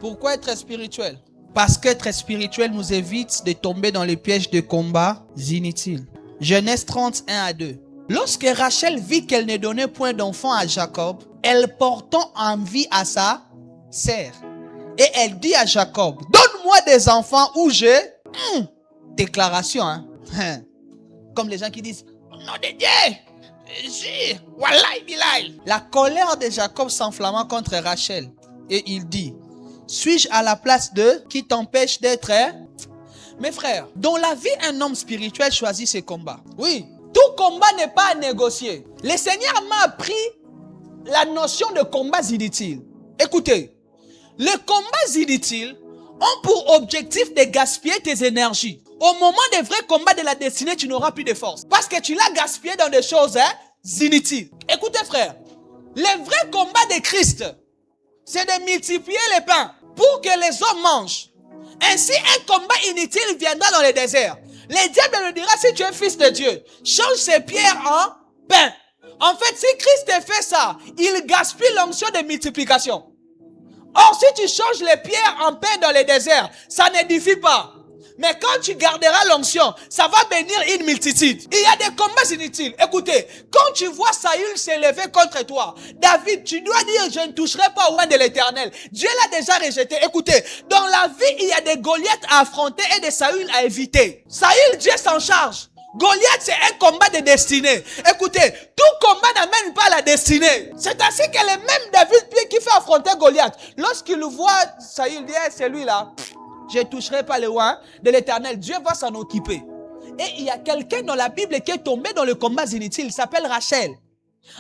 Pourquoi être spirituel? Parce qu'être spirituel nous évite de tomber dans les pièges de combats inutiles. Genèse 31:2. Lorsque Rachel vit qu'elle ne donnait point d'enfant à Jacob, elle portant envie à sa sœur. Et elle dit à Jacob, donne-moi des enfants ou je... Déclaration, hein? Comme les gens qui disent, au nom de Dieu, wallahi billahi. La colère de Jacob s'enflamma contre Rachel. Et il dit, suis-je à la place de qui t'empêche d'être... Mes frères, dans la vie, un homme spirituel choisit ses combats. Oui, tout combat n'est pas à négocier. Le Seigneur m'a appris la notion de combats inutiles. Écoutez, les combats inutiles ont pour objectif de gaspiller tes énergies. Au moment des vrais combats de la destinée, tu n'auras plus de force. Parce que tu l'as gaspillé dans des choses inutiles. Écoutez frère, les vrais combats de Christ, c'est de multiplier les pains pour que les hommes mangent. Ainsi, un combat inutile viendra dans le désert. Le diable lui dira, si tu es fils de Dieu, change ces pierres en pain. En fait, si Christ fait ça, il gaspille l'onction de multiplication. Or, si tu changes les pierres en pain dans le désert, ça n'édifie pas. Mais quand tu garderas l'onction, ça va bénir une multitude. Il y a des combats inutiles. Écoutez, quand tu vois Saül s'élever contre toi, David, tu dois dire, je ne toucherai pas au roi de l'Éternel. Dieu l'a déjà rejeté. Écoutez, dans la vie, il y a des Goliaths à affronter et des Saül à éviter. Saül, Dieu s'en charge. Goliath, c'est un combat de destinée. Écoutez, tout combat n'amène pas à la destinée. C'est ainsi que le même David qui fait affronter Goliath. Lorsqu'il voit Saül, il dit, c'est lui là. Je ne toucherai pas le roi de l'Éternel. Dieu va s'en occuper. Et il y a quelqu'un dans la Bible qui est tombé dans le combat inutile. Il s'appelle Rachel.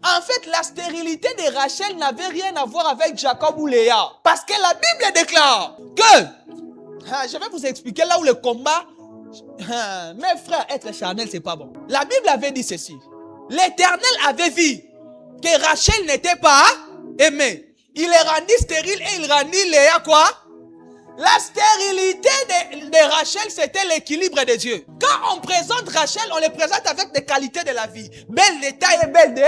En fait, la stérilité de Rachel n'avait rien à voir avec Jacob ou Léa. Parce que la Bible déclare que... je vais vous expliquer là où le combat... mes frères, être charnel, c'est pas bon. La Bible avait dit ceci. L'Éternel avait vu que Rachel n'était pas aimée. Il les rendit stériles et il rendit Léa quoi? La stérilité de Rachel, c'était l'équilibre de Dieu. Quand on présente Rachel, on les présente avec des qualités de la vie. Belle de taille et belle de...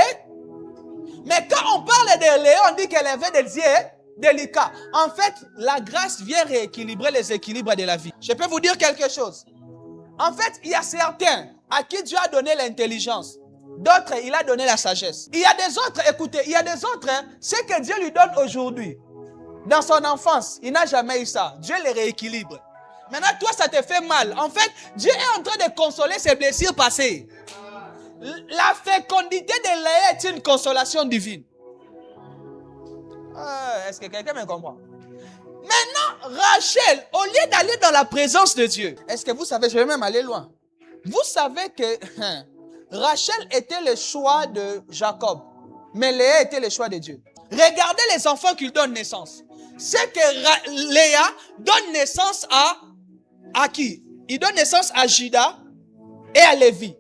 Mais quand on parle de Léa, on dit qu'elle avait des yeux délicats. En fait, la grâce vient rééquilibrer les équilibres de la vie. Je peux vous dire quelque chose. En fait, il y a certains à qui Dieu a donné l'intelligence. D'autres, il a donné la sagesse. Il y a des autres, écoutez, il y a des autres, ce que Dieu lui donne aujourd'hui. Dans son enfance, il n'a jamais eu ça. Dieu les rééquilibre. Maintenant, toi, ça te fait mal. En fait, Dieu est en train de consoler ses blessures passées. La fécondité de Léa est une consolation divine. Est-ce que quelqu'un me comprend? Maintenant, Rachel, au lieu d'aller dans la présence de Dieu, est-ce que vous savez, je vais même aller loin. Vous savez que Rachel était le choix de Jacob, mais Léa était le choix de Dieu. Regardez les enfants qu'il donne naissance. C'est que Léa donne naissance à qui? Il donne naissance à Juda et à Lévi.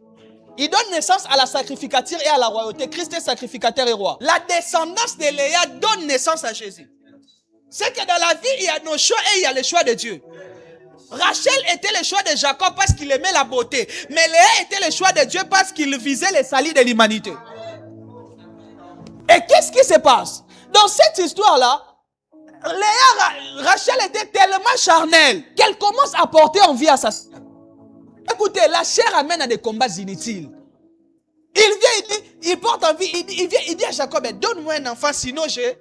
Il donne naissance à la sacrificature et à la royauté. Christ est sacrificateur et roi. La descendance de Léa donne naissance à Jésus. C'est que dans la vie, il y a nos choix et il y a le choix de Dieu. Rachel était le choix de Jacob parce qu'il aimait la beauté. Mais Léa était le choix de Dieu parce qu'il visait les salis de l'humanité. Et qu'est-ce qui se passe? Dans cette histoire-là, Rachel était tellement charnelle qu'elle commence à porter envie à sa sœur. Écoutez, la chair amène à des combats inutiles. Il vient, il porte envie, il dit à Jacob, donne-moi un enfant, sinon j'ai...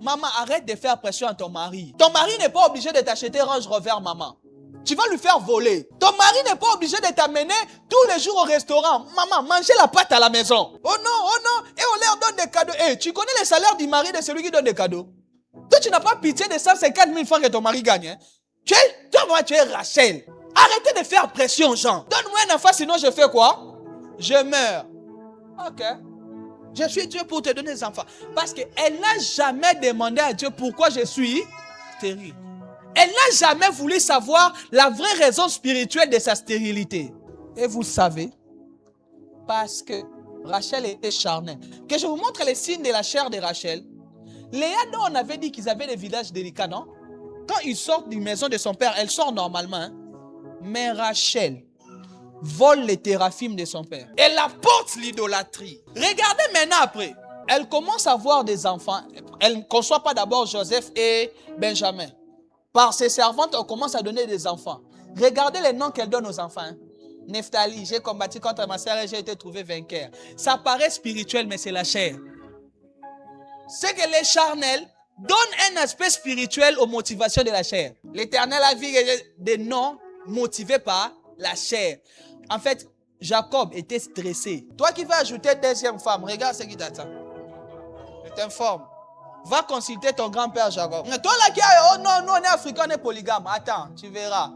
Maman, arrête de faire pression à ton mari. Ton mari n'est pas obligé de t'acheter Range Rover, maman. Tu vas lui faire voler. Ton mari n'est pas obligé de t'amener tous les jours au restaurant. Maman, mangez la pâte à la maison. Oh non. Et on leur donne des cadeaux. Tu connais le salaire du mari de celui qui donne des cadeaux? Toi, tu n'as pas pitié de 150 000 francs que ton mari gagne. Hein? Tu es Rachel. Arrêtez de faire pression, Jean. Donne-moi un enfant, sinon je fais quoi? Je meurs. Ok. Je suis Dieu pour te donner des enfants. Parce qu'elle n'a jamais demandé à Dieu pourquoi je suis stérile. Elle n'a jamais voulu savoir la vraie raison spirituelle de sa stérilité. Et vous savez, parce que Rachel était charnelle. Que je vous montre les signes de la chair de Rachel. Léa, dont on avait dit qu'ils avaient des villages délicats, non? Quand ils sortent d'une maison de son père, elle sort normalement. Hein? Mais Rachel vole les téraphimes de son père. Elle apporte l'idolâtrie. Regardez maintenant après. Elle commence à avoir des enfants. Elle ne conçoit pas d'abord Joseph et Benjamin. Par ses servantes, on commence à donner des enfants. Regardez les noms qu'elle donne aux enfants. Hein. Nephtali, j'ai combattu contre ma sœur et j'ai été trouvé vainqueur. Ça paraît spirituel, mais c'est la chair. C'est que les charnels donnent un aspect spirituel aux motivations de la chair. L'Éternel a vu des noms motivés par la chair. En fait, Jacob était stressé. Toi qui vas ajouter deuxième femme, regarde ce qui t'attend. Je t'informe. Va consulter ton grand-père Jacob. Mais toi là qui a, oh non, nous on est africains, on est polygame. Attends, tu verras.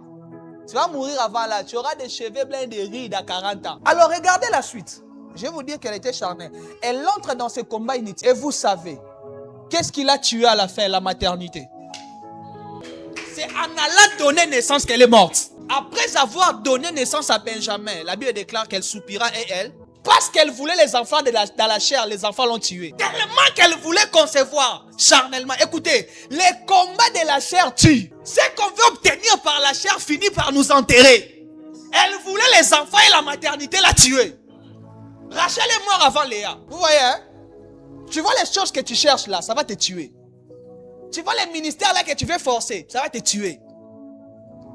Tu vas mourir avant là. Tu auras des cheveux pleins de rides à 40 ans. Alors regardez la suite. Je vais vous dire qu'elle était charnelle. Elle entre dans ce combat inutile. Et vous savez, qu'est-ce qui l'a tué à la fin, la maternité? C'est en allant donner naissance qu'elle est morte. Après avoir donné naissance à Benjamin, la Bible déclare qu'elle soupira et elle, parce qu'elle voulait les enfants dans la chair, les enfants l'ont tuée. Tellement qu'elle voulait concevoir charnellement. Écoutez, les combats de la chair tuent. Ce qu'on veut obtenir par la chair finit par nous enterrer. Elle voulait les enfants et la maternité l'a tuée. Rachel est morte avant Léa. Vous voyez, hein? Tu vois les choses que tu cherches là, ça va te tuer. Tu vois les ministères là que tu veux forcer, ça va te tuer.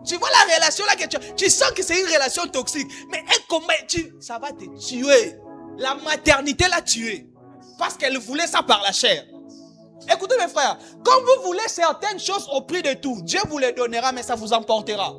Tu vois la relation là que tu sens que c'est une relation toxique. Mais un combat, ça va te tuer. La maternité l'a tué. Parce qu'elle voulait ça par la chair. Écoutez mes frères, quand vous voulez certaines choses au prix de tout, Dieu vous les donnera mais ça vous emportera.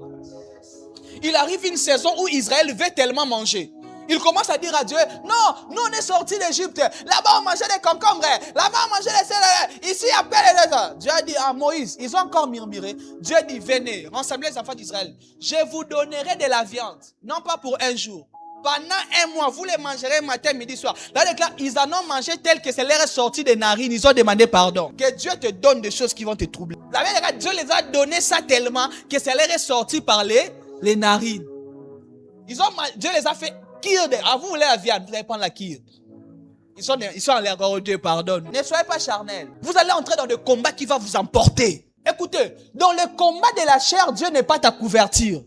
Il arrive une saison où Israël veut tellement manger. Il commence à dire à Dieu, non, nous on est sortis d'Égypte. Là-bas on mangeait des concombres. Là-bas on mangeait des céleri. Ici il appelle les... Dieu a dit à Moïse, ils ont encore murmuré. Dieu dit, venez, rassemblez les enfants d'Israël. Je vous donnerai de la viande. Non pas pour un jour. Pendant un mois, vous les mangerez matin, midi, soir. Là, ils en ont mangé tel que c'est leur est sorti des narines. Ils ont demandé pardon. Que Dieu te donne des choses qui vont te troubler. Là, Dieu les a donné ça tellement que ça leur est sorti par les narines. Dieu les a fait... Ah, vous voulez la viande, vous allez prendre la kir. Ils sont en l'air, oh Dieu pardonne. Ne soyez pas charnels. Vous allez entrer dans des combats qui vont vous emporter. Écoutez, dans le combat de la chair, Dieu n'est pas ta couverture.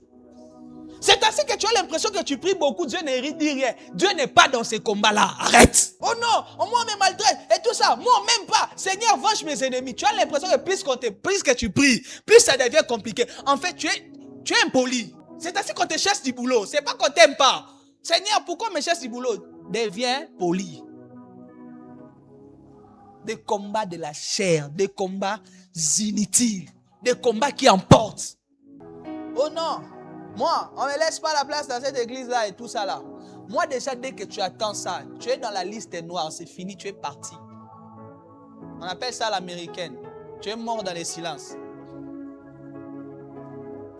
C'est ainsi que tu as l'impression que tu pries beaucoup, Dieu ne dit rien. Dieu n'est pas dans ces combats-là. Arrête. Oh non, moi on me maltraite et tout ça. Moi même pas. Seigneur, venge mes ennemis. Tu as l'impression que plus que tu pries, plus ça devient compliqué. En fait, tu es impoli. C'est ainsi qu'on te cherche du boulot. C'est pas qu'on t'aime pas. Seigneur, pourquoi me cherche du boulot? Deviens poli. Des combats de la chair, des combats inutiles, des combats qui emportent. Oh non, moi, on ne me laisse pas la place dans cette église-là et tout ça là. Moi déjà, dès que tu attends ça, tu es dans la liste noire, c'est fini, tu es parti. On appelle ça l'américaine. Tu es mort dans le silence.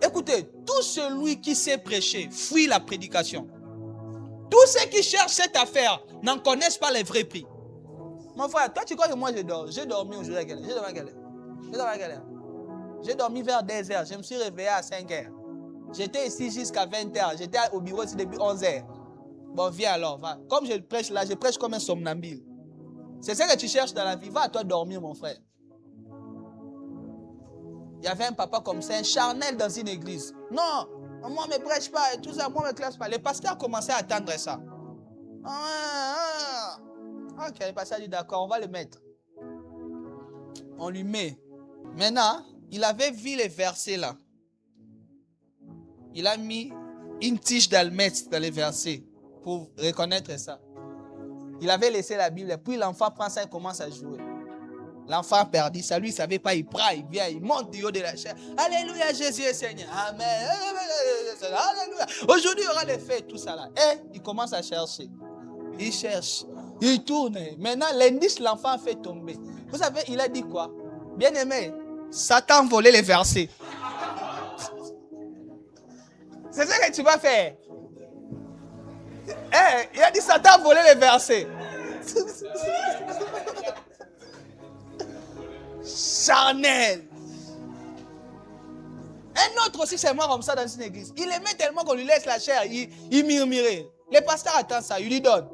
Écoutez, tout celui qui sait prêcher fuit la prédication. Tous ceux qui cherchent cette affaire n'en connaissent pas les vrais prix. Mon frère, toi tu crois que moi je dors? J'ai dormi aujourd'hui à quelle heure? J'ai dormi vers 10h. Je me suis réveillé à 5h. J'étais ici jusqu'à 20h. J'étais au bureau ici depuis 11h. Bon, viens alors, va. Comme je prêche là, je prêche comme un somnambule. C'est ça que tu cherches dans la vie. Va à toi dormir, mon frère. Il y avait un papa comme ça, un charnel dans une église. Non, moi ne me prêche pas et tout ça, moi ne me classe pas. Les pasteurs commençaient à attendre ça. Ok, le pasteur dit d'accord, on va le mettre. On lui met. Maintenant, il avait vu les versets là. Il a mis une tige d'almette dans les versets pour reconnaître ça. Il avait laissé la Bible, puis l'enfant prend ça et commence à jouer. L'enfant perdu, ça lui, il ne savait pas, il prend, il vient, il monte du haut de la chair. Alléluia, Jésus est Seigneur. Amen. Alléluia. Aujourd'hui, il y aura les fêtes, tout ça là. Et il commence à chercher. Il cherche. Il tourne. Maintenant, l'indice, l'enfant fait tomber. Vous savez, il a dit quoi? Bien aimé, Satan volait les versets. C'est ça que tu vas faire. Il a dit Satan volait les versets. Charnel. Un autre aussi c'est mort comme ça dans une église. Il aimait tellement qu'on lui laisse la chair. Il murmurait. Le pasteur attend ça, il lui donne.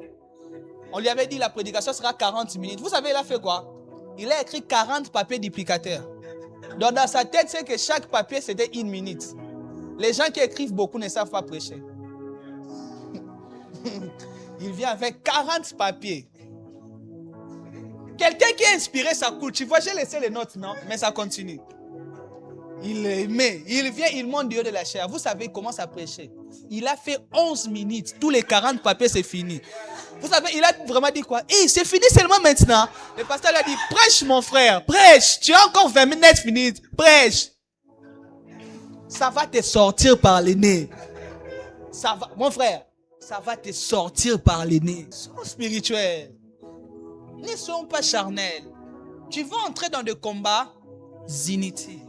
On lui avait dit la prédication sera 40 minutes. Vous savez, il a fait quoi? Il a écrit 40 papiers duplicataires. Donc dans sa tête, c'est que chaque papier c'était 1 minute. Les gens qui écrivent beaucoup ne savent pas prêcher. Il vient avec 40 papiers. Quelqu'un qui est inspiré, ça coule. Tu vois, j'ai laissé les notes, non? Mais ça continue. Il aimait. Il vient, il monte du haut de la chair. Vous savez, il commence à prêcher. Il a fait 11 minutes. Tous les 40 papiers, c'est fini. Vous savez, il a vraiment dit quoi? Hey, c'est fini seulement maintenant. Le pasteur lui a dit, prêche mon frère, prêche. Tu as encore 20 minutes, prêche. Ça va te sortir par le nez. Ça va, mon frère, ça va te sortir par le nez. Sois spirituel. Ne soyons pas charnels. Tu vas entrer dans des combats inutiles.